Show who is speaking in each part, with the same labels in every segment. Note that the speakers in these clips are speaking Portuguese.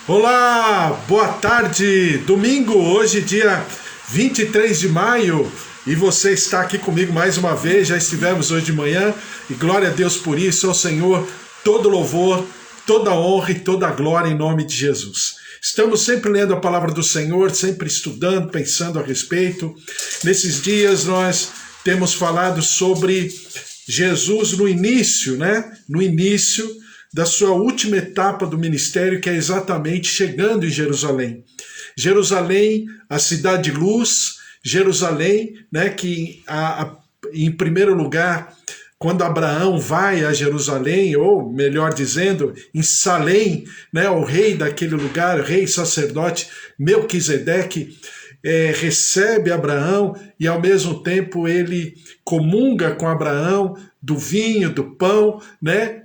Speaker 1: Olá, boa tarde, domingo, hoje dia 23 de maio, e você está aqui comigo mais uma vez, já estivemos hoje de manhã, e glória a Deus por isso, ao Senhor, todo louvor, toda honra e toda glória em nome de Jesus. Estamos sempre lendo a palavra do Senhor, sempre estudando, pensando a respeito. Nesses dias nós temos falado sobre Jesus no início, No início da sua última etapa do ministério, que é exatamente chegando em Jerusalém. Jerusalém, a cidade de luz, Jerusalém, que em primeiro lugar, quando Abraão vai a Jerusalém, ou melhor dizendo, em Salém, o rei daquele lugar, o rei sacerdote Melquisedeque, recebe Abraão e ao mesmo tempo ele comunga com Abraão do vinho, do pão,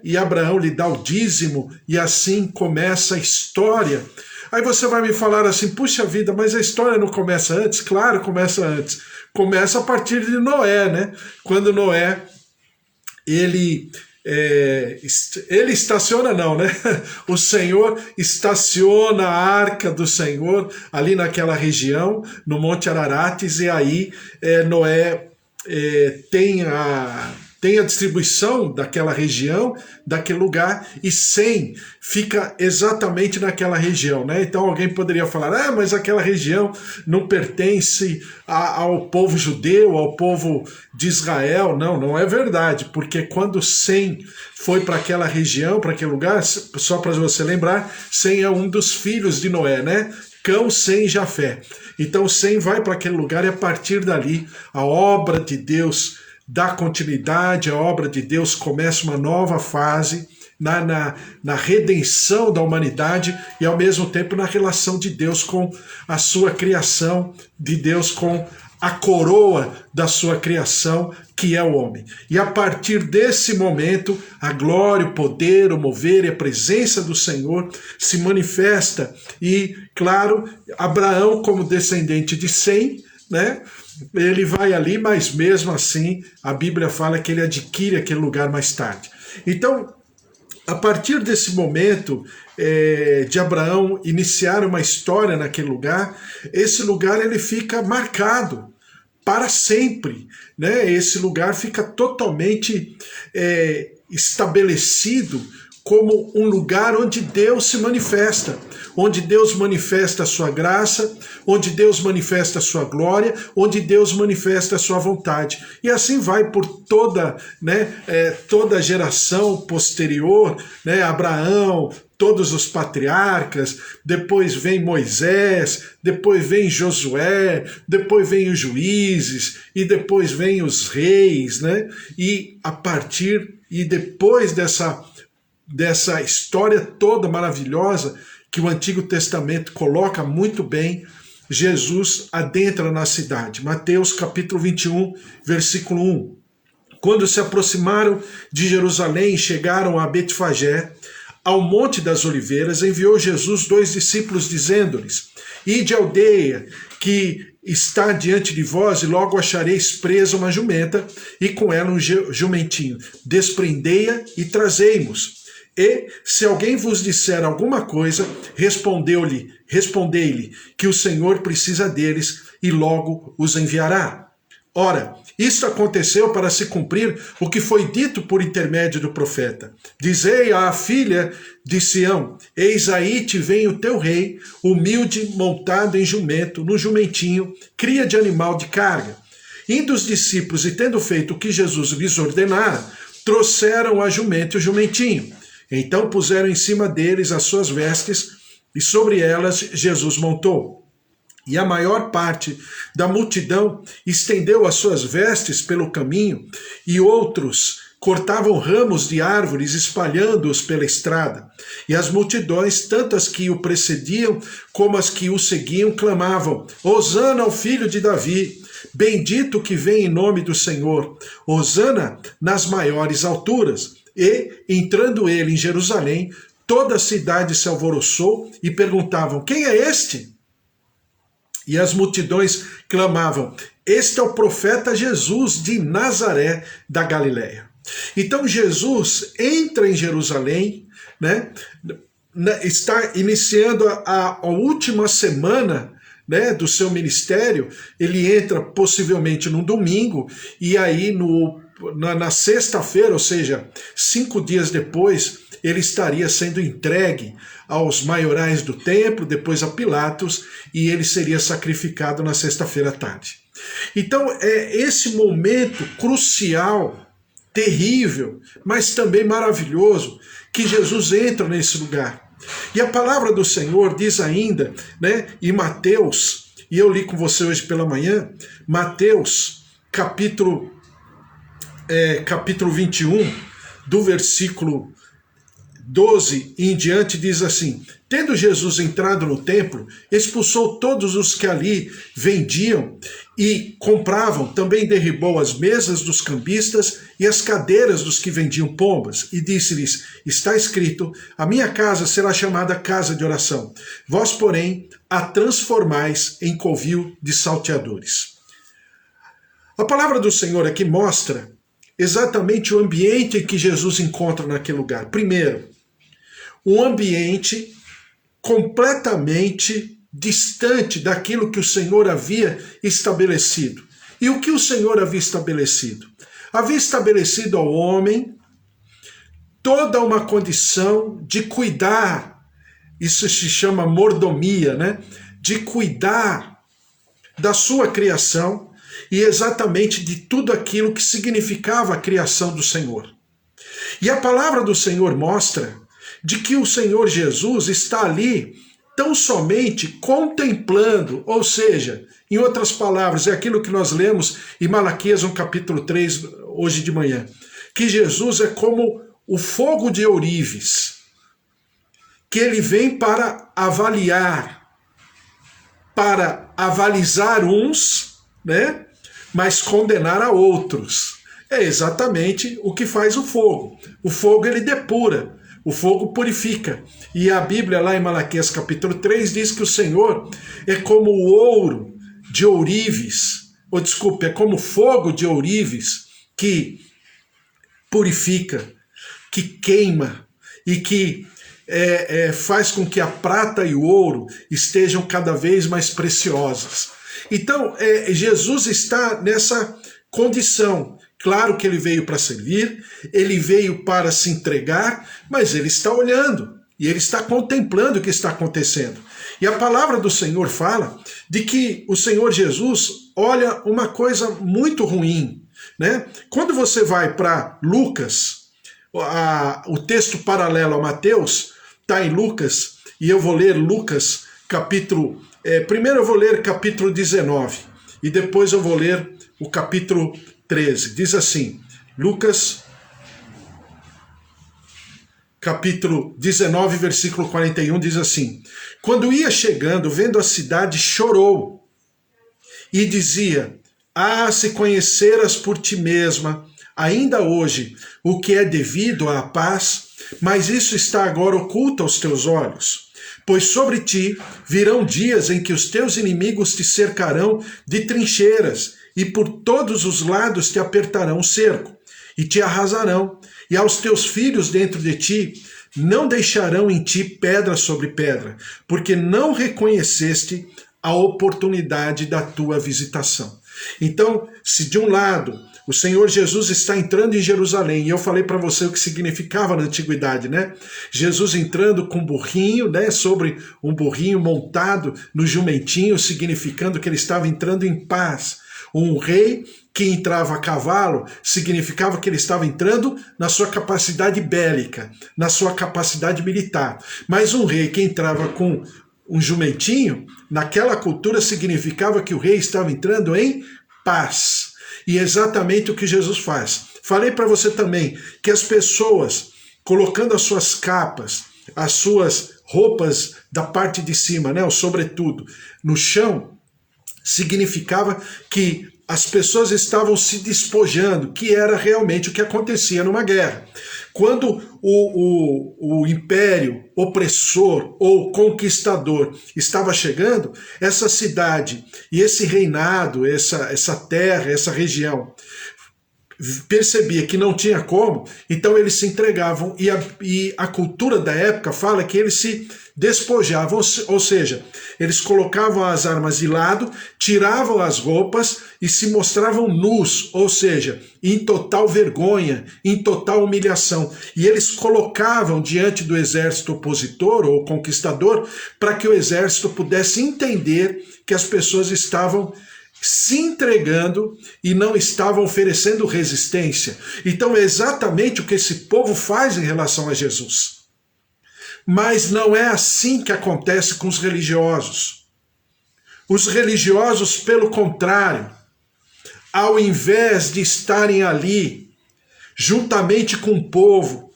Speaker 1: e Abraão lhe dá o dízimo e assim começa a história. Aí você vai me falar assim, puxa vida, mas a história não começa antes? Claro, começa antes. Começa a partir de Noé, Quando Noé, ele estaciona não, O Senhor estaciona a arca do Senhor ali naquela região, no Monte Ararates, e aí Noé tem a distribuição daquela região, daquele lugar, e Sem fica exatamente naquela região, Então alguém poderia falar, mas aquela região não pertence ao povo judeu, ao povo de Israel. Não é verdade, porque quando Sem foi para aquela região, para aquele lugar, só para você lembrar, Sem é um dos filhos de Noé, Cão, Sem e Jafé. Então Sem vai para aquele lugar e a partir dali a obra de Deus dá continuidade, a obra de Deus começa uma nova fase na redenção da humanidade e ao mesmo tempo na relação de Deus com a sua criação, de Deus com a coroa da sua criação, que é o homem. E a partir desse momento, a glória, o poder, o mover e a presença do Senhor se manifesta. E, claro, Abraão, como descendente de Sem, ele vai ali, mas mesmo assim a Bíblia fala que ele adquire aquele lugar mais tarde. Então, a partir desse momento de Abraão iniciar uma história naquele lugar, esse lugar ele fica marcado para sempre, Esse lugar fica totalmente estabelecido como um lugar onde Deus se manifesta, onde Deus manifesta a sua graça, onde Deus manifesta a sua glória, onde Deus manifesta a sua vontade. E assim vai por toda a geração posterior, Abraão, todos os patriarcas, depois vem Moisés, depois vem Josué, depois vem os juízes, e depois vem os reis, E depois dessa história toda maravilhosa que o Antigo Testamento coloca muito bem, Jesus adentra na cidade. Mateus capítulo 21, versículo 1. Quando se aproximaram de Jerusalém e chegaram a Betfagé, ao Monte das Oliveiras, enviou Jesus 2 discípulos, dizendo-lhes: Ide à aldeia que está diante de vós, e logo achareis presa uma jumenta, e com ela um jumentinho. Desprendei-a e trazei-mos. E, se alguém vos disser alguma coisa, respondei-lhe que o Senhor precisa deles e logo os enviará. Ora, isto aconteceu para se cumprir o que foi dito por intermédio do profeta. Dizei à filha de Sião: Eis aí te vem o teu rei, humilde, montado em jumento, no jumentinho, cria de animal de carga. Indo os discípulos e tendo feito o que Jesus lhes ordenara, trouxeram a jumento e o jumentinho. Então puseram em cima deles as suas vestes, e sobre elas Jesus montou. E a maior parte da multidão estendeu as suas vestes pelo caminho, e outros cortavam ramos de árvores, espalhando-os pela estrada. E as multidões, tanto as que o precediam como as que o seguiam, clamavam: Hosana ao filho de Davi! Bendito que vem em nome do Senhor! Hosana nas maiores alturas! E, entrando ele em Jerusalém, toda a cidade se alvoroçou e perguntavam: Quem é este? E as multidões clamavam: Este é o profeta Jesus de Nazaré da Galileia. Então Jesus entra em Jerusalém, está iniciando a última semana, né, do seu ministério. Ele entra possivelmente no domingo, e aí na sexta-feira, ou seja, 5 dias depois, ele estaria sendo entregue aos maiorais do templo, depois a Pilatos, e ele seria sacrificado na sexta-feira à tarde. Então é esse momento crucial, terrível, mas também maravilhoso, que Jesus entra nesse lugar. E a palavra do Senhor diz ainda, né, em Mateus, e eu li com você hoje pela manhã, Mateus capítulo 21, do versículo 12 em diante, diz assim: tendo Jesus entrado no templo, expulsou todos os que ali vendiam e compravam, também derribou as mesas dos cambistas e as cadeiras dos que vendiam pombas, e disse-lhes: está escrito, a minha casa será chamada casa de oração, vós, porém, a transformais em covil de salteadores. A palavra do Senhor aqui mostra exatamente o ambiente em que Jesus encontra naquele lugar. Primeiro, um ambiente completamente distante daquilo que o Senhor havia estabelecido. E o que o Senhor havia estabelecido? Havia estabelecido ao homem toda uma condição de cuidar, isso se chama mordomia, né? De cuidar da sua criação e exatamente de tudo aquilo que significava a criação do Senhor. E a palavra do Senhor mostra de que o Senhor Jesus está ali tão somente contemplando, ou seja, em outras palavras, é aquilo que nós lemos em Malaquias, no capítulo 3, hoje de manhã, que Jesus é como o fogo de ourives, que ele vem para avaliar, para avalizar uns, né, mas condenar a outros. É exatamente o que faz o fogo. O fogo ele depura, o fogo purifica. E a Bíblia lá em Malaquias capítulo 3 diz que o Senhor é como o ouro de ourives, ou desculpe, é como fogo de ourives que purifica, que queima e que faz com que a prata e o ouro estejam cada vez mais preciosas. Então, Jesus está nessa condição. Claro que ele veio para servir, ele veio para se entregar, mas ele está olhando e ele está contemplando o que está acontecendo. E a palavra do Senhor fala de que o Senhor Jesus olha uma coisa muito ruim, né? Quando você vai para Lucas, o texto paralelo a Mateus está em Lucas, e eu vou ler Lucas capítulo... primeiro eu vou ler capítulo 19, e depois eu vou ler o capítulo 13. Diz assim, Lucas capítulo 19, versículo 41, diz assim: quando ia chegando, vendo a cidade, chorou, e dizia: ah, se conheceras por ti mesma, ainda hoje, o que é devido à paz, mas isso está agora oculto aos teus olhos. Pois sobre ti virão dias em que os teus inimigos te cercarão de trincheiras, e por todos os lados te apertarão o cerco, e te arrasarão, e aos teus filhos dentro de ti não deixarão em ti pedra sobre pedra, porque não reconheceste a oportunidade da tua visitação. Então, se de um lado o Senhor Jesus está entrando em Jerusalém, e eu falei para você o que significava na antiguidade, né? Jesus entrando com um burrinho, né? Sobre um burrinho montado no jumentinho, significando que ele estava entrando em paz. Um rei que entrava a cavalo significava que ele estava entrando na sua capacidade bélica, na sua capacidade militar. Mas um rei que entrava com um jumentinho, naquela cultura significava que o rei estava entrando em paz. E é exatamente o que Jesus faz. Falei para você também que as pessoas, colocando as suas capas, as suas roupas da parte de cima, né, o sobretudo, no chão, significava que as pessoas estavam se despojando, que era realmente o que acontecia numa guerra. Quando o império opressor ou conquistador estava chegando, essa cidade e esse reinado, essa terra, essa região, percebia que não tinha como, então eles se entregavam, e a cultura da época fala que eles se despojavam, ou seja, eles colocavam as armas de lado, tiravam as roupas e se mostravam nus, ou seja, em total vergonha, em total humilhação. E eles colocavam diante do exército opositor ou conquistador para que o exército pudesse entender que as pessoas estavam se entregando e não estavam oferecendo resistência. Então é exatamente o que esse povo faz em relação a Jesus. Mas não é assim que acontece com os religiosos. Os religiosos, pelo contrário, ao invés de estarem ali, juntamente com o povo,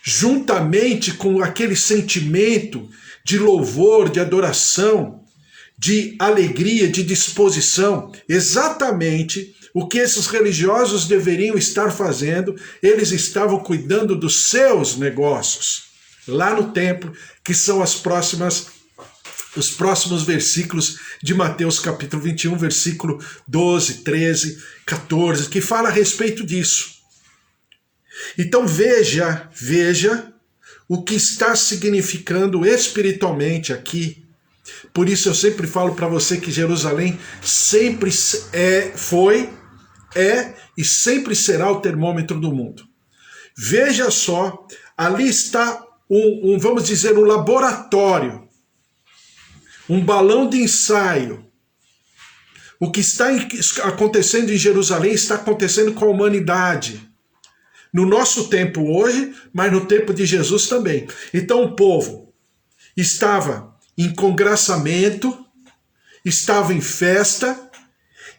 Speaker 1: juntamente com aquele sentimento de louvor, de adoração, de alegria, de disposição, exatamente o que esses religiosos deveriam estar fazendo, eles estavam cuidando dos seus negócios, lá no templo, que são os próximos versículos de Mateus capítulo 21, versículo 12, 13, 14, que fala a respeito disso. Então veja o que está significando espiritualmente aqui. Por isso eu sempre falo para você que Jerusalém sempre foi e sempre será o termômetro do mundo. Veja só, ali está vamos dizer, um laboratório, um balão de ensaio. O que está acontecendo em Jerusalém está acontecendo com a humanidade. No nosso tempo hoje, mas no tempo de Jesus também. Então o povo estava em congraçamento, estava em festa,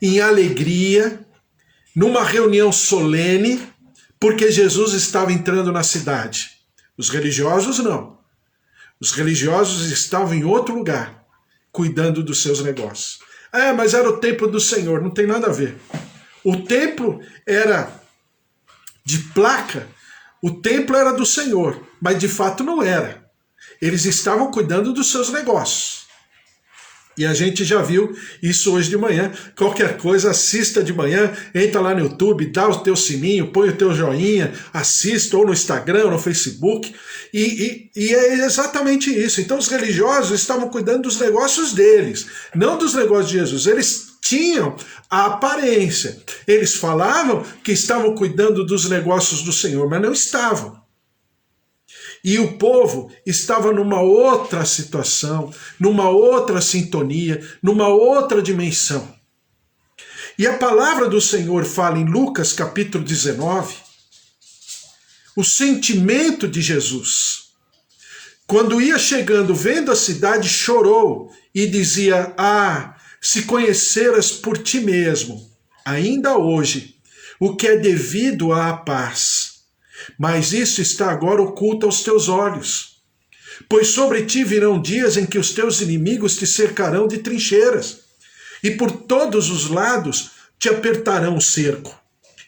Speaker 1: em alegria, numa reunião solene, porque Jesus estava entrando na cidade. Os religiosos não. Os religiosos estavam em outro lugar, cuidando dos seus negócios. Mas era o templo do Senhor, não tem nada a ver. O templo era de placa, o templo era do Senhor, mas de fato não era. Eles estavam cuidando dos seus negócios. E a gente já viu isso hoje de manhã. Qualquer coisa, assista de manhã, entra lá no YouTube, dá o teu sininho, põe o teu joinha, assista ou no Instagram, ou no Facebook. E é exatamente isso. Então os religiosos estavam cuidando dos negócios deles, não dos negócios de Jesus. Eles tinham a aparência. Eles falavam que estavam cuidando dos negócios do Senhor, mas não estavam. E o povo estava numa outra situação, numa outra sintonia, numa outra dimensão. E a palavra do Senhor fala em Lucas capítulo 19, o sentimento de Jesus. Quando ia chegando, vendo a cidade, chorou e dizia: se conheceras por ti mesmo, ainda hoje, o que é devido à paz. Mas isso está agora oculto aos teus olhos. Pois sobre ti virão dias em que os teus inimigos te cercarão de trincheiras, e por todos os lados te apertarão o cerco,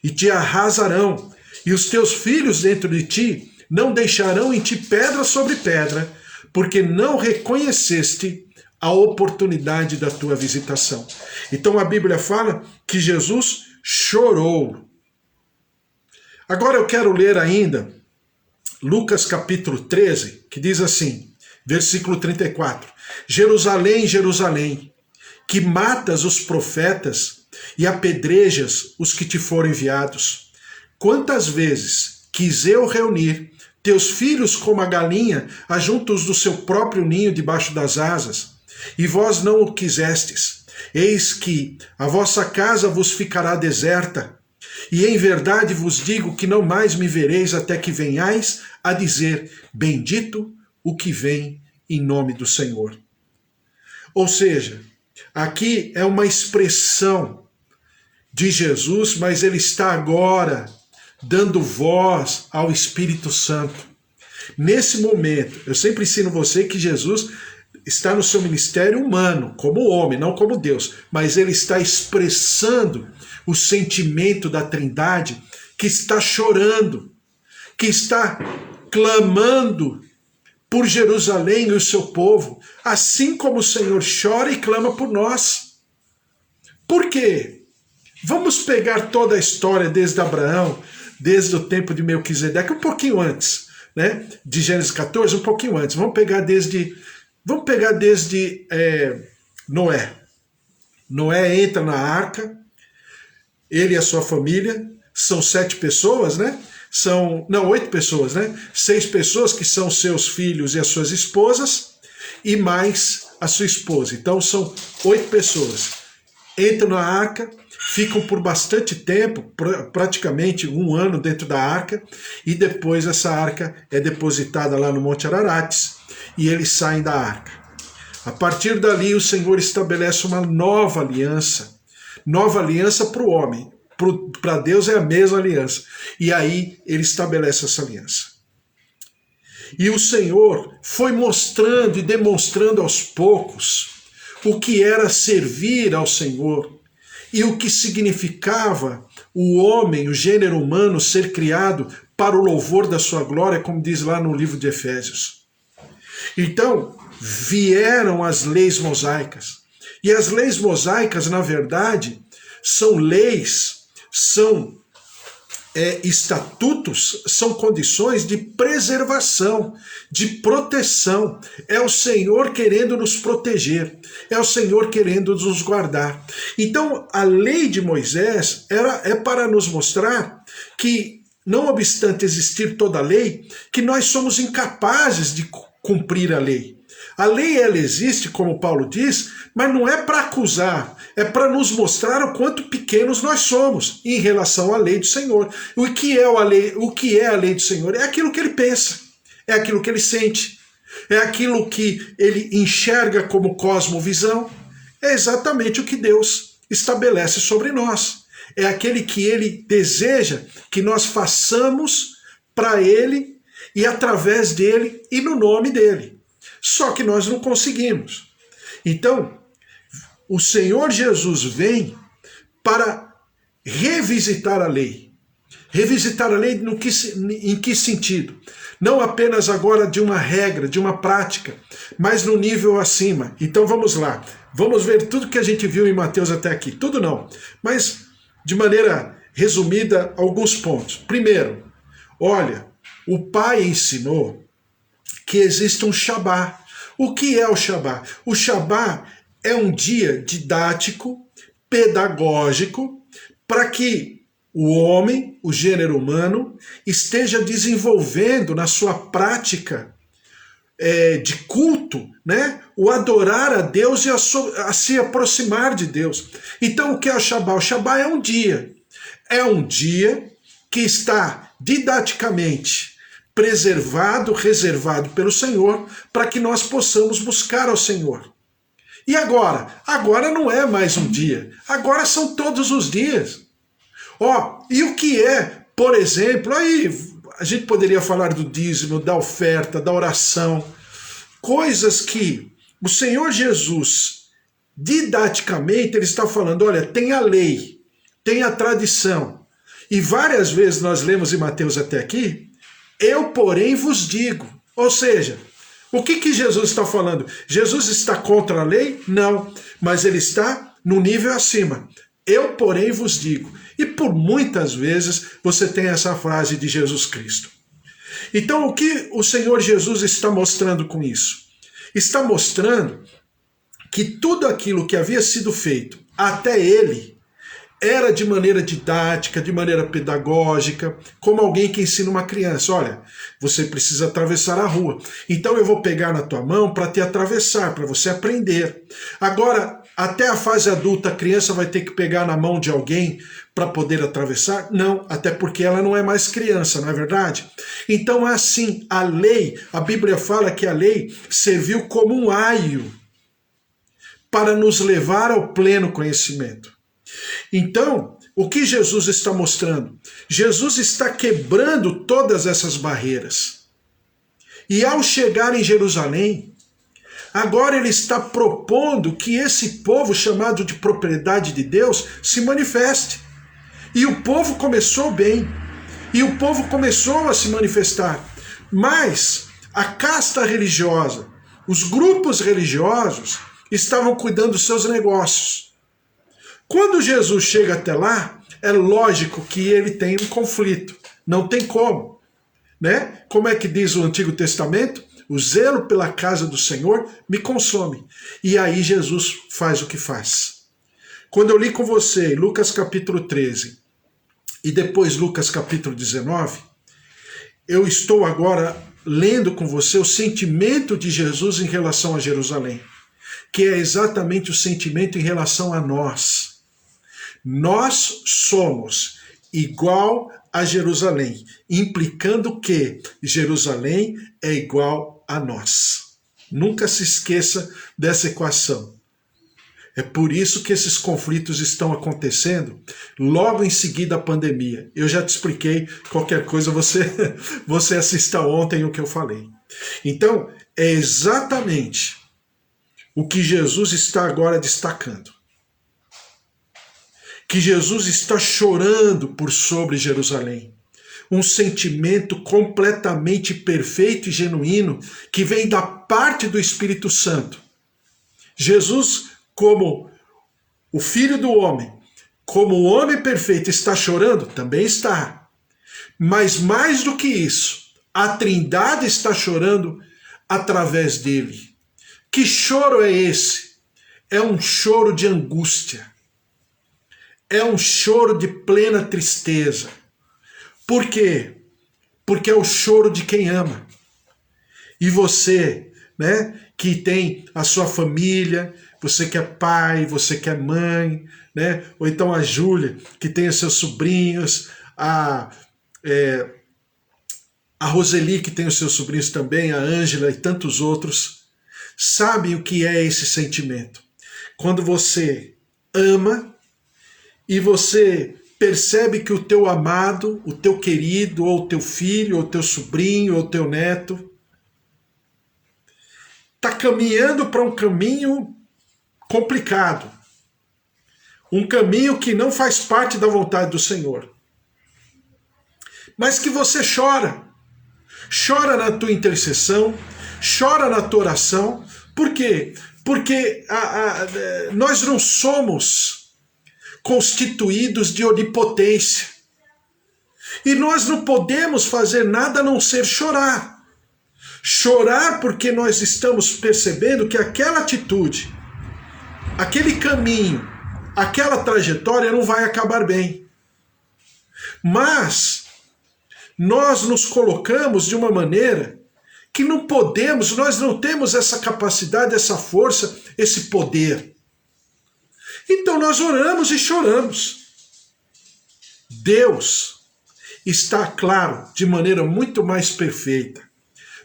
Speaker 1: e te arrasarão, e os teus filhos dentro de ti não deixarão em ti pedra sobre pedra, porque não reconheceste a oportunidade da tua visitação. Então a Bíblia fala que Jesus chorou. Agora eu quero ler ainda Lucas capítulo 13, que diz assim, versículo 34. Jerusalém, Jerusalém, que matas os profetas e apedrejas os que te foram enviados. Quantas vezes quis eu reunir teus filhos como a galinha ajunta-os do seu próprio ninho debaixo das asas, e vós não o quisestes. Eis que a vossa casa vos ficará deserta, e em verdade vos digo que não mais me vereis até que venhais a dizer: bendito o que vem em nome do Senhor. Ou seja, aqui é uma expressão de Jesus, mas ele está agora dando voz ao Espírito Santo. Nesse momento, eu sempre ensino você que Jesus está no seu ministério humano, como homem, não como Deus, mas ele está expressando o sentimento da Trindade, que está chorando, que está clamando por Jerusalém e o seu povo, assim como o Senhor chora e clama por nós. Por quê? Vamos pegar toda a história desde Abraão, desde o tempo de Melquisedeque, um pouquinho antes, né? De Gênesis 14, um pouquinho antes. Vamos pegar desde Noé. Noé entra na arca, ele e a sua família, são 7 pessoas, né? 8 pessoas, né? 6 pessoas que são seus filhos e as suas esposas, e mais a sua esposa. Então são 8 pessoas. Entram na arca, ficam por bastante tempo, praticamente 1 ano dentro da arca, e depois essa arca é depositada lá no Monte Ararates, e eles saem da arca. A partir dali o Senhor estabelece uma nova aliança para o homem. Para Deus é a mesma aliança. E aí ele estabelece essa aliança. E o Senhor foi mostrando e demonstrando aos poucos o que era servir ao Senhor e o que significava o homem, o gênero humano, ser criado para o louvor da sua glória, como diz lá no livro de Efésios. Então, vieram as leis mosaicas. E as leis mosaicas, na verdade, são leis, são estatutos, são condições de preservação, de proteção. É o Senhor querendo nos proteger, é o Senhor querendo nos guardar. Então, a lei de Moisés é para nos mostrar que, não obstante existir toda a lei, que nós somos incapazes de cumprir a lei. A lei, ela existe, como Paulo diz, mas não é para acusar, é para nos mostrar o quanto pequenos nós somos em relação à lei do Senhor. O que é a lei do Senhor? É aquilo que ele pensa, é aquilo que ele sente, é aquilo que ele enxerga como cosmovisão. É exatamente o que Deus estabelece sobre nós. É aquele que ele deseja que nós façamos para ele e através dele e no nome dele. Só que nós não conseguimos. Então, o Senhor Jesus vem para revisitar a lei. Revisitar a lei em que sentido? Não apenas agora de uma regra, de uma prática, mas no nível acima. Então vamos lá. Vamos ver tudo que a gente viu em Mateus até aqui. Tudo não, mas de maneira resumida, alguns pontos. Primeiro, olha, o Pai ensinou que existe um Shabá. O que é o Shabá? O Shabá é um dia didático, pedagógico, para que o homem, o gênero humano, esteja desenvolvendo na sua prática de culto, né, o adorar a Deus e a se aproximar de Deus. Então o que é o Shabá? O Shabá é um dia. É um dia que está didaticamente preservado, reservado pelo Senhor, para que nós possamos buscar ao Senhor. E agora? Agora não é mais um dia, agora são todos os dias. E o que é, por exemplo, aí a gente poderia falar do dízimo, da oferta, da oração, coisas que o Senhor Jesus, didaticamente, ele está falando, olha, tem a lei, tem a tradição, e várias vezes nós lemos em Mateus até aqui, eu, porém, vos digo. Ou seja, o que Jesus está falando? Jesus está contra a lei? Não, mas ele está no nível acima. Eu, porém, vos digo. E por muitas vezes você tem essa frase de Jesus Cristo. Então, o que o Senhor Jesus está mostrando com isso? Está mostrando que tudo aquilo que havia sido feito até ele era de maneira didática, de maneira pedagógica, como alguém que ensina uma criança. Olha, você precisa atravessar a rua. Então eu vou pegar na tua mão para te atravessar, para você aprender. Agora, até a fase adulta, a criança vai ter que pegar na mão de alguém para poder atravessar? Não, até porque ela não é mais criança, não é verdade? Então, assim, a lei, a Bíblia fala que a lei serviu como um aio para nos levar ao pleno conhecimento. Então, o que Jesus está mostrando? Jesus está quebrando todas essas barreiras. E ao chegar em Jerusalém, agora ele está propondo que esse povo chamado de propriedade de Deus se manifeste. E o povo começou bem. E o povo começou a se manifestar. Mas a casta religiosa, os grupos religiosos, estavam cuidando dos seus negócios. Quando Jesus chega até lá, é lógico que ele tem um conflito. Não tem como, né? Como é que diz o Antigo Testamento? O zelo pela casa do Senhor me consome. E aí Jesus faz o que faz. Quando eu li com você Lucas capítulo 13 e depois Lucas capítulo 19, eu estou agora lendo com você o sentimento de Jesus em relação a Jerusalém, que é exatamente o sentimento em relação a nós. Nós somos igual a Jerusalém, implicando que Jerusalém é igual a nós. Nunca se esqueça dessa equação. É por isso que esses conflitos estão acontecendo logo em seguida à pandemia. Eu já te expliquei, qualquer coisa você assista ontem o que eu falei. Então, é exatamente o que Jesus está agora destacando. Que Jesus está chorando por sobre Jerusalém. Um sentimento completamente perfeito e genuíno que vem da parte do Espírito Santo. Jesus, como o Filho do Homem, como o homem perfeito, está chorando? Também está. Mas mais do que isso, a Trindade está chorando através dele. Que choro é esse? É um choro de angústia. É um choro de plena tristeza. Por quê? Porque é o choro de quem ama. E você, né, que tem a sua família, você que é pai, você que é mãe, né, ou então a Júlia, que tem os seus sobrinhos, a Roseli, que tem os seus sobrinhos também, a Ângela e tantos outros, sabem o que é esse sentimento. Quando você ama e você percebe que o teu amado, o teu querido, ou o teu filho, ou o teu sobrinho, ou o teu neto, está caminhando para um caminho complicado. Um caminho que não faz parte da vontade do Senhor. Mas que você chora. Chora na tua intercessão, chora na tua oração. Por quê? Porque nós não somos constituídos de onipotência. E nós não podemos fazer nada a não ser chorar. Chorar porque nós estamos percebendo que aquela atitude, aquele caminho, aquela trajetória não vai acabar bem. Mas nós nos colocamos de uma maneira que não podemos, nós não temos essa capacidade, essa força, esse poder. Então nós oramos e choramos. Deus está, claro, de maneira muito mais perfeita,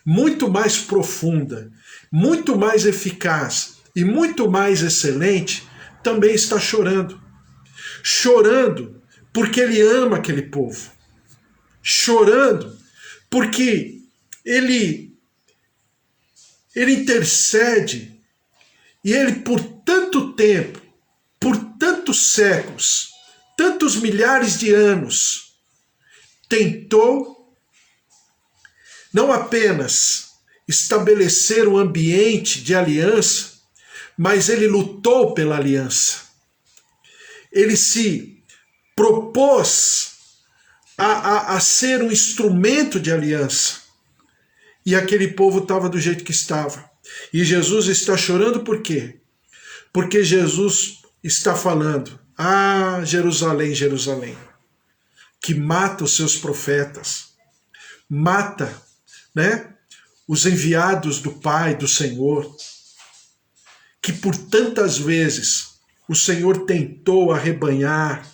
Speaker 1: muito mais profunda, muito mais eficaz e muito mais excelente, também está chorando. Chorando porque ele ama aquele povo. Chorando porque ele intercede e ele por tanto tempo, por tantos séculos, tantos milhares de anos, tentou não apenas estabelecer um ambiente de aliança, mas ele lutou pela aliança. Ele se propôs a ser um instrumento de aliança. E aquele povo estava do jeito que estava. E Jesus está chorando por quê? Porque Jesus está falando: ah, Jerusalém, Jerusalém, que mata os seus profetas, mata, né, os enviados do Pai, do Senhor, que por tantas vezes o Senhor tentou arrebanhar,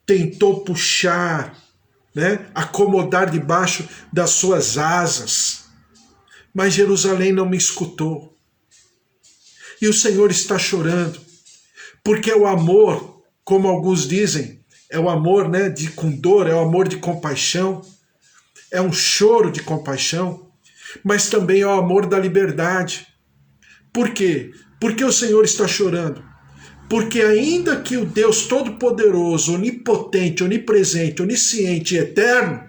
Speaker 1: tentou puxar, né, acomodar debaixo das suas asas, mas Jerusalém não me escutou. E o Senhor está chorando, porque o amor, como alguns dizem, é o amor, né, com dor, é o amor de compaixão, é um choro de compaixão, mas também é o amor da liberdade. Por quê? Porque o Senhor está chorando. Porque ainda que o Deus Todo-Poderoso, Onipotente, Onipresente, Onisciente e Eterno,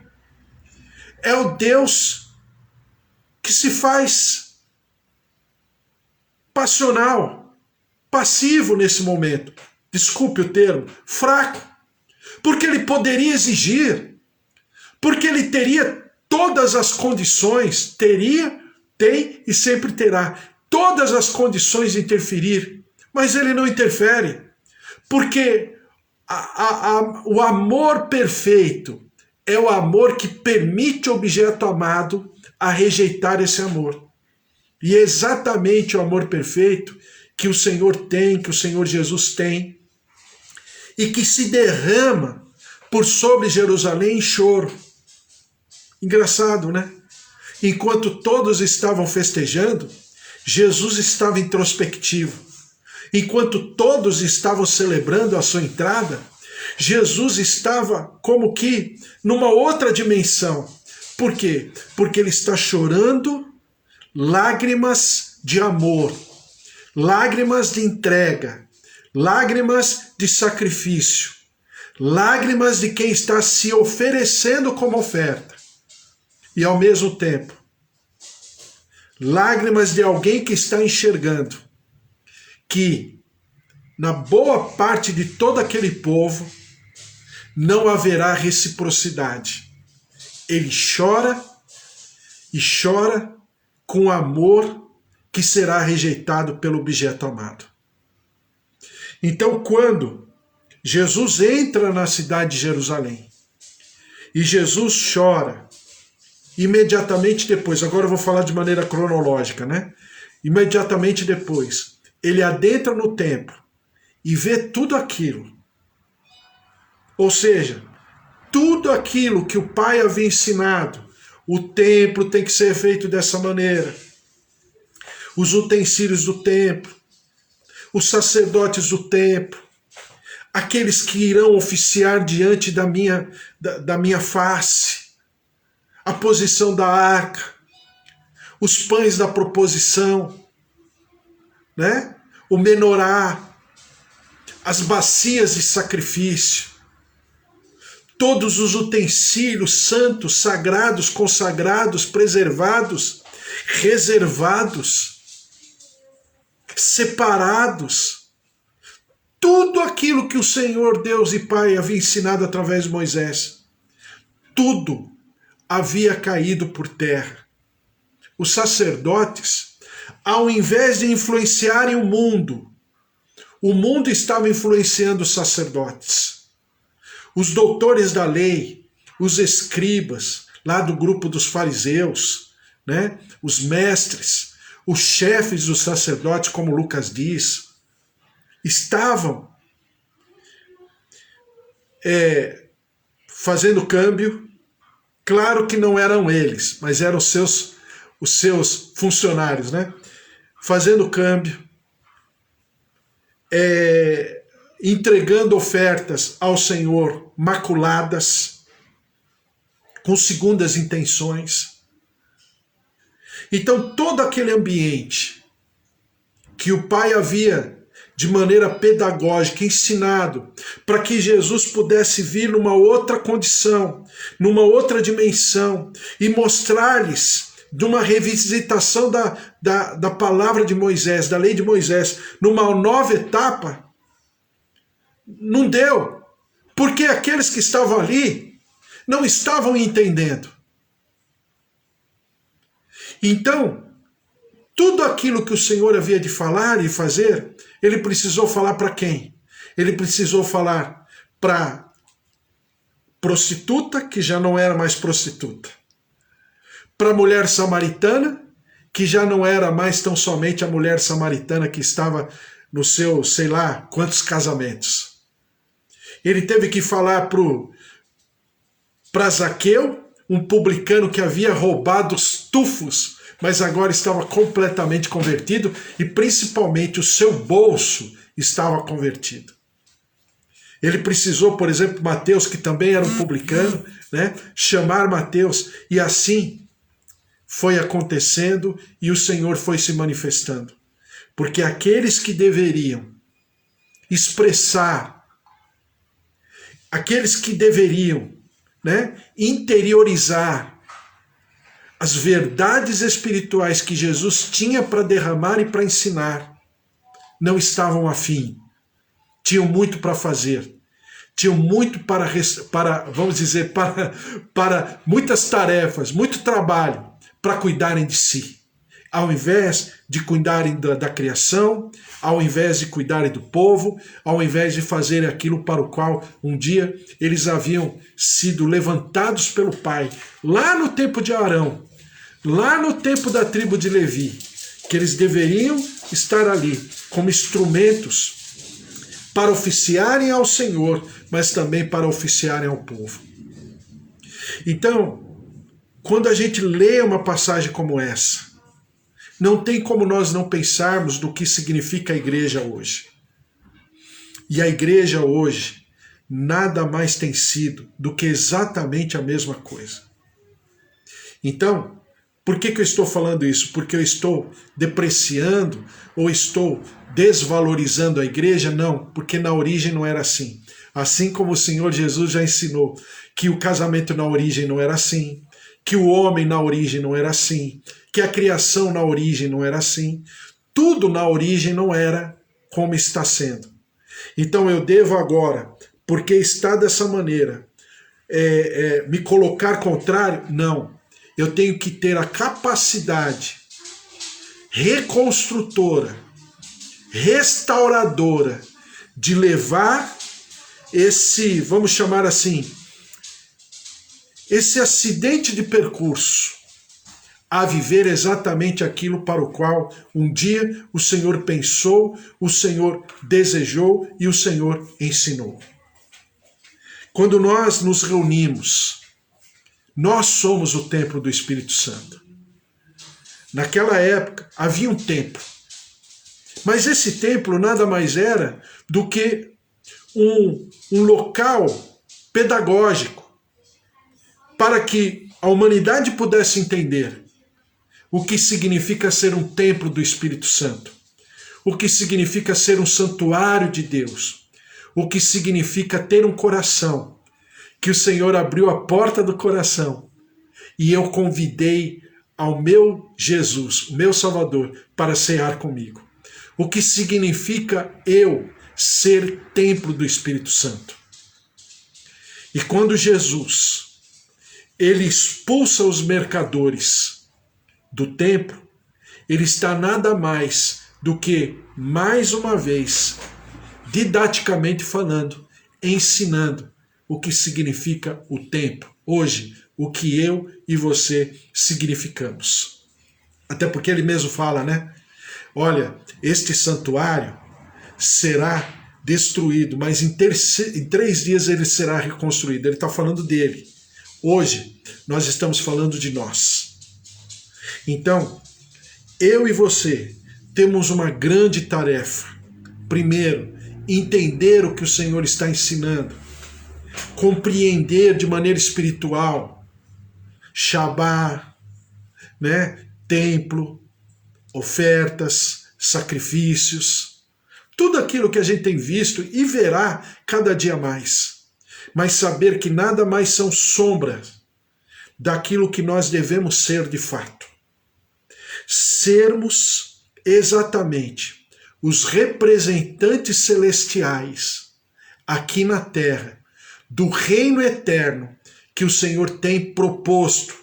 Speaker 1: é o Deus que se faz passional, passivo nesse momento. desculpe o termo, fraco. Porque ele poderia exigir, porque ele teria todas as condições, tem e sempre terá todas as condições de interferir, mas ele não interfere, porque o amor perfeito é o amor que permite o objeto amado a rejeitar esse amor. E é exatamente o amor perfeito que o Senhor tem, que o Senhor Jesus tem, e que se derrama por sobre Jerusalém em choro. Engraçado, né? Enquanto todos estavam festejando, Jesus estava introspectivo. Enquanto todos estavam celebrando a sua entrada, Jesus estava como que numa outra dimensão. Por quê? Porque ele está chorando lágrimas de amor, lágrimas de entrega, lágrimas de sacrifício, lágrimas de quem está se oferecendo como oferta. E ao mesmo tempo, lágrimas de alguém que está enxergando que na boa parte de todo aquele povo não haverá reciprocidade. Ele chora e chora com amor que será rejeitado pelo objeto amado. Então, quando Jesus entra na cidade de Jerusalém e Jesus chora, imediatamente depois, agora eu vou falar de maneira cronológica, né? Imediatamente depois, ele adentra no templo e vê tudo aquilo. Ou seja, tudo aquilo que o Pai havia ensinado, o templo tem que ser feito dessa maneira, os utensílios do templo, os sacerdotes do templo, aqueles que irão oficiar diante da minha face, a posição da arca, os pães da proposição, né? O menorá, as bacias de sacrifício, todos os utensílios santos, sagrados, consagrados, preservados, reservados, separados. Tudo aquilo que o Senhor Deus e Pai havia ensinado através de Moisés, tudo havia caído por terra. Os sacerdotes, ao invés de influenciarem o mundo estava influenciando os sacerdotes. Os doutores da lei, os escribas, lá do grupo dos fariseus, né? Os mestres, os chefes dos sacerdotes, como Lucas diz, estavam fazendo câmbio. Claro que não eram eles, mas eram os seus funcionários, né? Fazendo câmbio, entregando ofertas ao Senhor maculadas, com segundas intenções. Então, todo aquele ambiente que o Pai havia, de maneira pedagógica, ensinado para que Jesus pudesse vir numa outra condição, numa outra dimensão, e mostrar-lhes de uma revisitação da palavra de Moisés, da lei de Moisés, numa nova etapa, não deu. Porque aqueles que estavam ali não estavam entendendo. Então, tudo aquilo que o Senhor havia de falar e fazer, ele precisou falar para quem? Ele precisou falar para prostituta, que já não era mais prostituta. Para a mulher samaritana, que já não era mais tão somente a mulher samaritana que estava no seu, sei lá, quantos casamentos. Ele teve que falar para Zaqueu, um publicano que havia roubado os tufos, mas agora estava completamente convertido e principalmente o seu bolso estava convertido. Ele precisou, por exemplo, Mateus, que também era um publicano, né, chamar Mateus, e assim foi acontecendo e o Senhor foi se manifestando. Porque aqueles que deveriam expressar, aqueles que deveriam, né, interiorizar as verdades espirituais que Jesus tinha para derramar e para ensinar, não estavam afim. tinham muito para fazer, tinham muito vamos dizer, para muitas tarefas, muito trabalho para cuidarem de si. Ao invés de cuidarem da criação, ao invés de cuidarem do povo, ao invés de fazerem aquilo para o qual um dia eles haviam sido levantados pelo Pai, lá no tempo de Arão, lá no tempo da tribo de Levi, que eles deveriam estar ali como instrumentos para oficiarem ao Senhor, mas também para oficiarem ao povo. Então, quando a gente lê uma passagem como essa, não tem como nós não pensarmos do que significa a igreja hoje. E a igreja hoje nada mais tem sido do que exatamente a mesma coisa. Então, por que eu estou falando isso? Porque eu estou depreciando ou estou desvalorizando a igreja? Não, porque na origem não era assim. Assim como o Senhor Jesus já ensinou que o casamento na origem não era assim, que o homem na origem não era assim, que a criação na origem não era assim, tudo na origem não era como está sendo. Então eu devo agora, porque está dessa maneira, me colocar contrário? Não. Eu tenho que ter a capacidade reconstrutora, restauradora, de levar esse, vamos chamar assim, esse acidente de percurso a viver exatamente aquilo para o qual um dia o Senhor pensou, o Senhor desejou e o Senhor ensinou. Quando nós nos reunimos, nós somos o templo do Espírito Santo. Naquela época havia um templo, mas esse templo nada mais era do que um local pedagógico para que a humanidade pudesse entender o que significa ser um templo do Espírito Santo, o que significa ser um santuário de Deus, o que significa ter um coração, que o Senhor abriu a porta do coração e eu convidei ao meu Jesus, o meu Salvador, para cear comigo. O que significa eu ser templo do Espírito Santo. E quando Jesus, ele expulsa os mercadores do templo, ele está nada mais do que, mais uma vez, didaticamente falando, ensinando o que significa o templo. Hoje, o que eu e você significamos. Até porque ele mesmo fala, né? Olha, este santuário será destruído, mas em 3 dias ele será reconstruído. Ele está falando dele. Hoje, nós estamos falando de nós. Então, eu e você temos uma grande tarefa. Primeiro, entender o que o Senhor está ensinando. Compreender de maneira espiritual. Shabá, né? Templo, ofertas, sacrifícios. Tudo aquilo que a gente tem visto e verá cada dia mais. Mas saber que nada mais são sombras daquilo que nós devemos ser de fato. Sermos exatamente os representantes celestiais aqui na terra do reino eterno que o Senhor tem proposto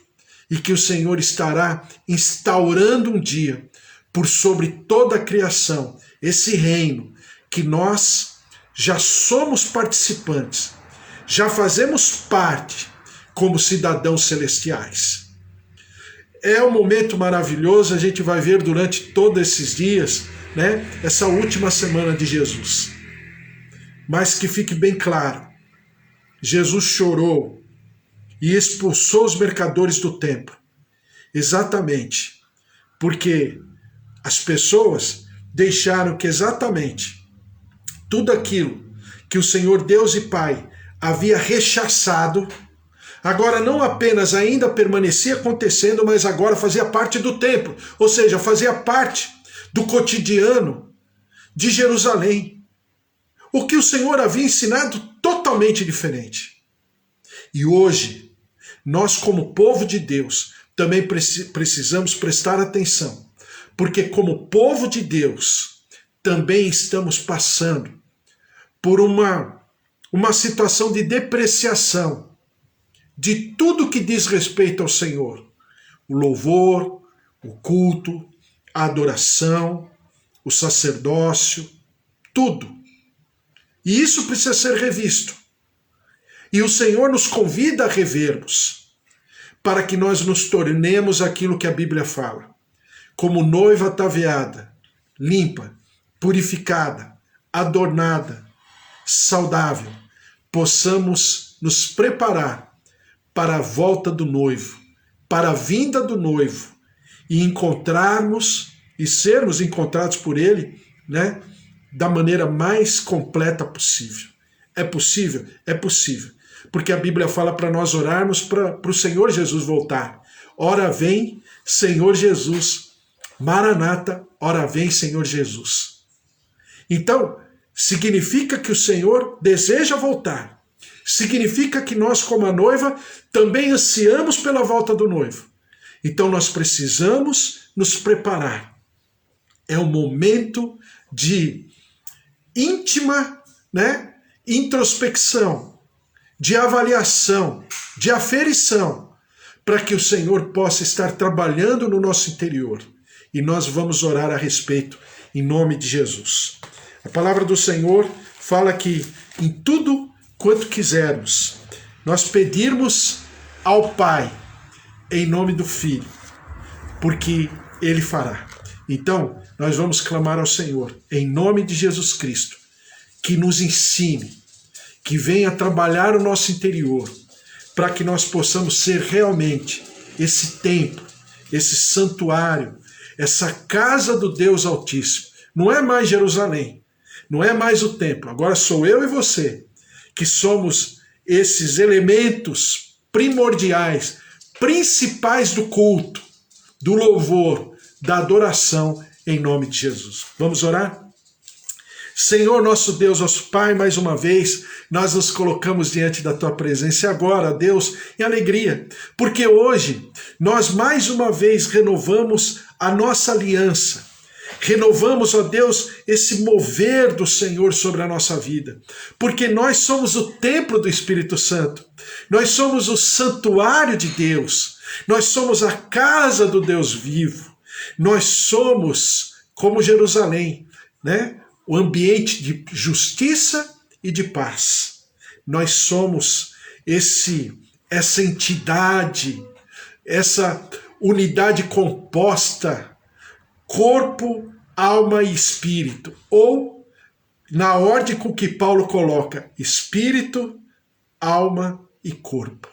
Speaker 1: e que o Senhor estará instaurando um dia por sobre toda a criação, esse reino que nós já somos participantes, já fazemos parte como cidadãos celestiais. É um momento maravilhoso, a gente vai ver durante todos esses dias, né, essa última semana de Jesus. Mas que fique bem claro, Jesus chorou e expulsou os mercadores do templo, exatamente porque as pessoas deixaram que exatamente tudo aquilo que o Senhor Deus e Pai havia rechaçado, agora não apenas ainda permanecia acontecendo, mas agora fazia parte do templo, ou seja, fazia parte do cotidiano de Jerusalém. O que o Senhor havia ensinado totalmente diferente. E hoje, nós como povo de Deus, também precisamos prestar atenção, porque como povo de Deus, também estamos passando por uma situação de depreciação de tudo que diz respeito ao Senhor. O louvor, o culto, a adoração, o sacerdócio, tudo. E isso precisa ser revisto. E o Senhor nos convida a revermos, para que nós nos tornemos aquilo que a Bíblia fala, como noiva ataviada, limpa, purificada, adornada, saudável, possamos nos preparar para a volta do noivo, para a vinda do noivo, e encontrarmos e sermos encontrados por ele, né, da maneira mais completa possível. É possível? É possível. Porque a Bíblia fala para nós orarmos para o Senhor Jesus voltar. Ora vem, Senhor Jesus. Maranata, ora vem, Senhor Jesus. Então, significa que o Senhor deseja voltar. Significa que nós, como a noiva, também ansiamos pela volta do noivo. Então nós precisamos nos preparar. É um momento de íntima, né, introspecção, de avaliação, de aferição, para que o Senhor possa estar trabalhando no nosso interior. E nós vamos orar a respeito, em nome de Jesus. A palavra do Senhor fala que em tudo quanto quisermos, nós pedirmos ao Pai, em nome do Filho, porque Ele fará. Então, nós vamos clamar ao Senhor, em nome de Jesus Cristo, que nos ensine, que venha trabalhar o nosso interior, para que nós possamos ser realmente esse templo, esse santuário, essa casa do Deus Altíssimo. Não é mais Jerusalém, não é mais o templo, agora sou eu e você, que somos esses elementos primordiais, principais do culto, do louvor, da adoração, em nome de Jesus. Vamos orar? Senhor, nosso Deus, nosso Pai, mais uma vez, nós nos colocamos diante da Tua presença e agora, Deus, em alegria, porque hoje nós mais uma vez renovamos a nossa aliança, renovamos, ó Deus, esse mover do Senhor sobre a nossa vida, porque nós somos o templo do Espírito Santo, nós somos o santuário de Deus, nós somos a casa do Deus vivo, nós somos como Jerusalém, né? O ambiente de justiça e de paz. Nós somos essa entidade, essa unidade composta, corpo, alma e espírito. Ou, na ordem com que Paulo coloca, espírito, alma e corpo.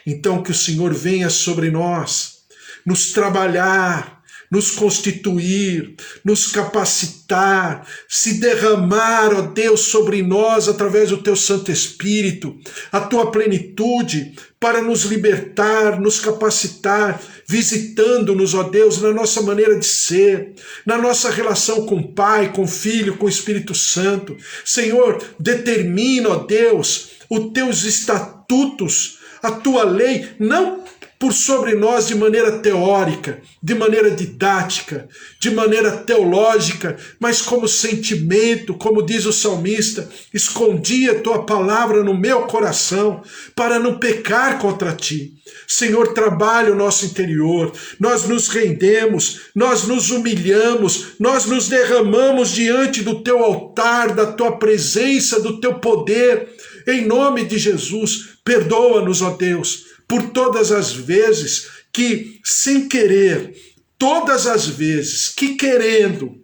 Speaker 1: Então que o Senhor venha sobre nós, nos trabalhar, nos constituir, nos capacitar, se derramar, ó Deus, sobre nós através do Teu Santo Espírito, a Tua plenitude para nos libertar, nos capacitar, visitando-nos, ó Deus, na nossa maneira de ser, na nossa relação com o Pai, com o Filho, com o Espírito Santo. Senhor, determina, ó Deus, os Teus estatutos, a Tua lei, não por sobre nós de maneira teórica, de maneira didática, de maneira teológica, mas como sentimento, como diz o salmista, escondi a Tua palavra no meu coração para não pecar contra Ti. Senhor, trabalha o nosso interior, nós nos rendemos, nós nos humilhamos, nós nos derramamos diante do Teu altar, da Tua presença, do Teu poder, em nome de Jesus. Perdoa-nos, ó Deus, por todas as vezes que, sem querer, todas as vezes que querendo,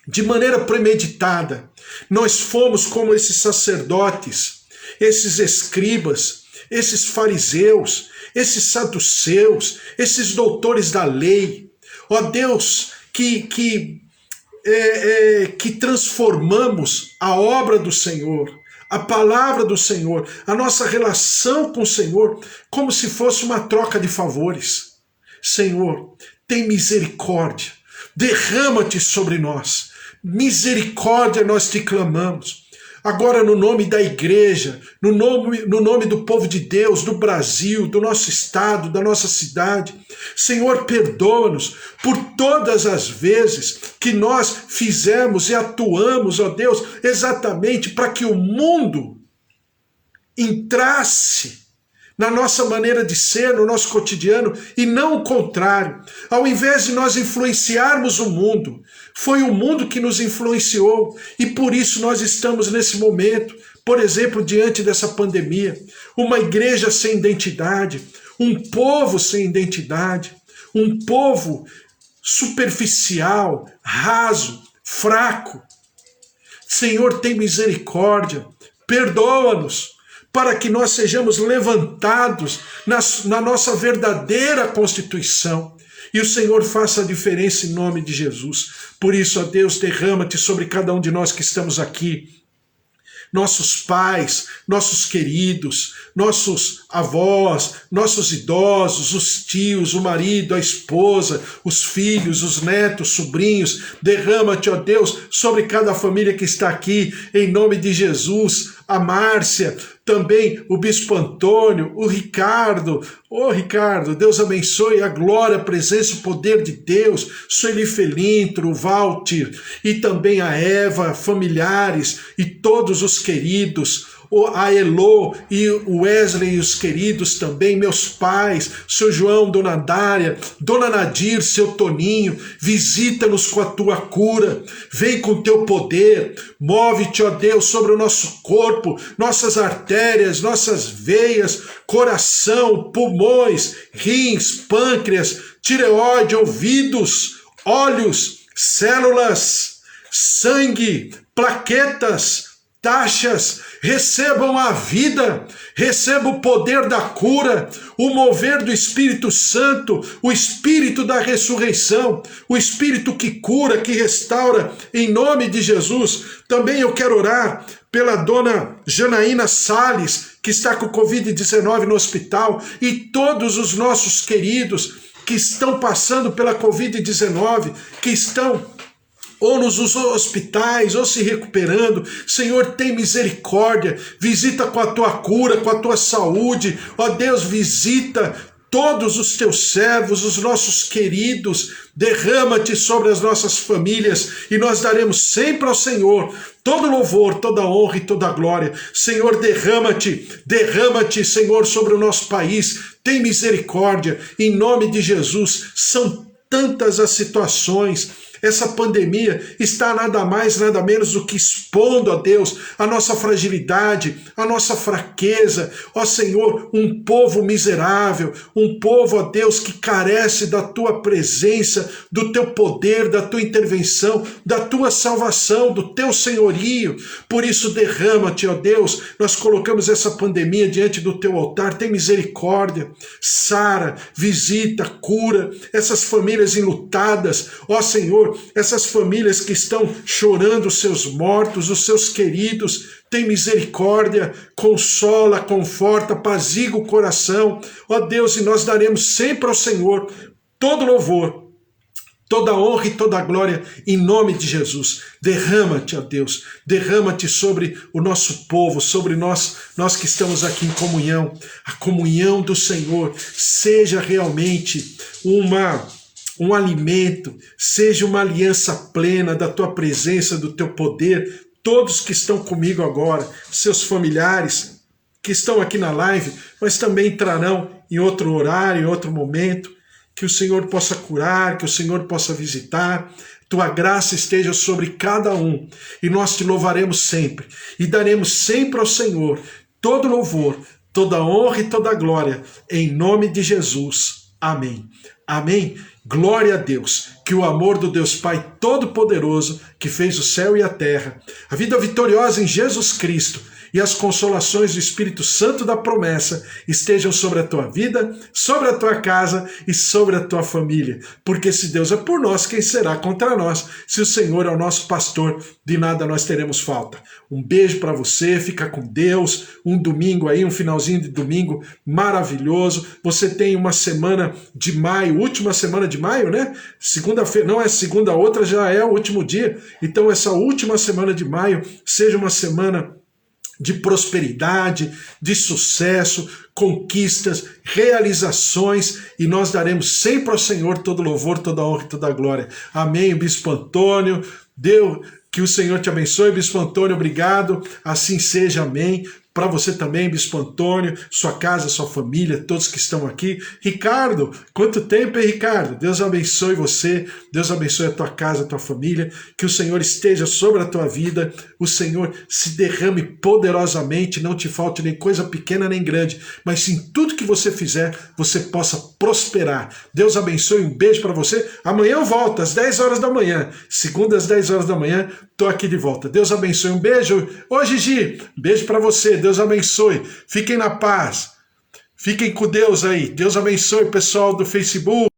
Speaker 1: de maneira premeditada, nós fomos como esses sacerdotes, esses escribas, esses fariseus, esses saduceus, esses doutores da lei, ó Deus, que transformamos a obra do Senhor, a palavra do Senhor, a nossa relação com o Senhor, como se fosse uma troca de favores. Senhor, tem misericórdia, derrama-te sobre nós, misericórdia nós te clamamos. agora no nome da igreja, no nome do povo de Deus, do Brasil, do nosso estado, da nossa cidade. Senhor, perdoa-nos por todas as vezes que nós fizemos e atuamos, ó Deus, exatamente para que o mundo entrasse na nossa maneira de ser, no nosso cotidiano, e não o contrário. Ao invés de nós influenciarmos o mundo, foi o mundo que nos influenciou, e por isso nós estamos nesse momento, por exemplo, diante dessa pandemia, uma igreja sem identidade, um povo sem identidade, um povo superficial, raso, fraco. Senhor, tem misericórdia, perdoa-nos, para que nós sejamos levantados na nossa verdadeira constituição. E o Senhor faça a diferença em nome de Jesus. Por isso, ó Deus, derrama-te sobre cada um de nós que estamos aqui. Nossos pais, nossos queridos, nossos avós, nossos idosos, os tios, o marido, a esposa, os filhos, os netos, sobrinhos. Derrama-te, ó Deus, sobre cada família que está aqui, em nome de Jesus. A Márcia, também o Bispo Antônio, o Ricardo. Ô Ricardo, Deus abençoe a glória, a presença, o poder de Deus. Sueli Felintro, o Walter e também a Eva, familiares e todos os queridos. A Elô e o Wesley e os queridos também, meus pais, seu João, Dona Dária, Dona Nadir, seu Toninho, visita-nos com a tua cura, vem com o teu poder, move-te, ó Deus, sobre o nosso corpo, nossas artérias, nossas veias, coração, pulmões, rins, pâncreas, tireoide, ouvidos, olhos, células, sangue, plaquetas, taxas, recebam a vida, receba o poder da cura, o mover do Espírito Santo, o Espírito da ressurreição, o Espírito que cura, que restaura, em nome de Jesus. Também eu quero orar pela dona Janaína Salles, que está com Covid-19 no hospital, e todos os nossos queridos que estão passando pela Covid-19, que estão ou nos hospitais, ou se recuperando. Senhor, tem misericórdia, visita com a tua cura, com a tua saúde, ó Deus, visita todos os teus servos, os nossos queridos, derrama-te sobre as nossas famílias, e nós daremos sempre ao Senhor todo louvor, toda honra e toda glória. Senhor, derrama-te, Senhor, sobre o nosso país, tem misericórdia, em nome de Jesus. São tantas as situações. Essa pandemia está nada mais, nada menos do que expondo, ó Deus, a nossa fragilidade, a nossa fraqueza. Ó Senhor, um povo miserável, um povo, ó Deus, que carece da tua presença, do teu poder, da tua intervenção, da tua salvação, do teu senhorio. Por isso, derrama-te, ó Deus. Nós colocamos essa pandemia diante do teu altar. Tem misericórdia, sara, visita, cura essas famílias enlutadas, ó Senhor, essas famílias que estão chorando os seus mortos, os seus queridos. Tem misericórdia, consola, conforta, apazigua o coração, ó Deus, e nós daremos sempre ao Senhor todo louvor, toda honra e toda glória, em nome de Jesus. Derrama-te, ó Deus, derrama-te sobre o nosso povo, sobre nós que estamos aqui em comunhão. A comunhão do Senhor seja realmente um alimento, seja uma aliança plena da tua presença, do teu poder. Todos que estão comigo agora, seus familiares que estão aqui na live, mas também entrarão em outro horário, em outro momento, que o Senhor possa curar, que o Senhor possa visitar, tua graça esteja sobre cada um, e nós te louvaremos sempre, e daremos sempre ao Senhor todo louvor, toda honra e toda glória, em nome de Jesus. Amém. Amém. Glória a Deus, que o amor do Deus Pai Todo-Poderoso, que fez o céu e a terra, a vida vitoriosa em Jesus Cristo, e as consolações do Espírito Santo da promessa estejam sobre a tua vida, sobre a tua casa e sobre a tua família. Porque se Deus é por nós, quem será contra nós? Se o Senhor é o nosso pastor, de nada nós teremos falta. Um beijo para você, fica com Deus, um domingo aí, um finalzinho de domingo maravilhoso. Você tem uma semana de maio, última semana de maio, né? Segunda-feira, não é segunda, a outra já é o último dia. Então essa última semana de maio seja uma semana de prosperidade, de sucesso, conquistas, realizações, e nós daremos sempre ao Senhor todo louvor, toda honra e toda glória. Amém, Bispo Antônio. Que o Senhor te abençoe, Bispo Antônio, obrigado. Assim seja, amém. Para você também, Bispo Antônio, sua casa, sua família, todos que estão aqui. Ricardo, quanto tempo, hein, Ricardo? Deus abençoe você, Deus abençoe a tua casa, a tua família, que o Senhor esteja sobre a tua vida, o Senhor se derrame poderosamente, não te falte nem coisa pequena nem grande, mas em tudo que você fizer, você possa prosperar. Deus abençoe, um beijo para você. Amanhã eu volto, às 10 horas da manhã, segunda às 10 horas da manhã, estou aqui de volta. Deus abençoe, um beijo. Ô Gigi, beijo para você, Deus abençoe. Fiquem na paz. Fiquem com Deus aí. Deus abençoe o pessoal do Facebook.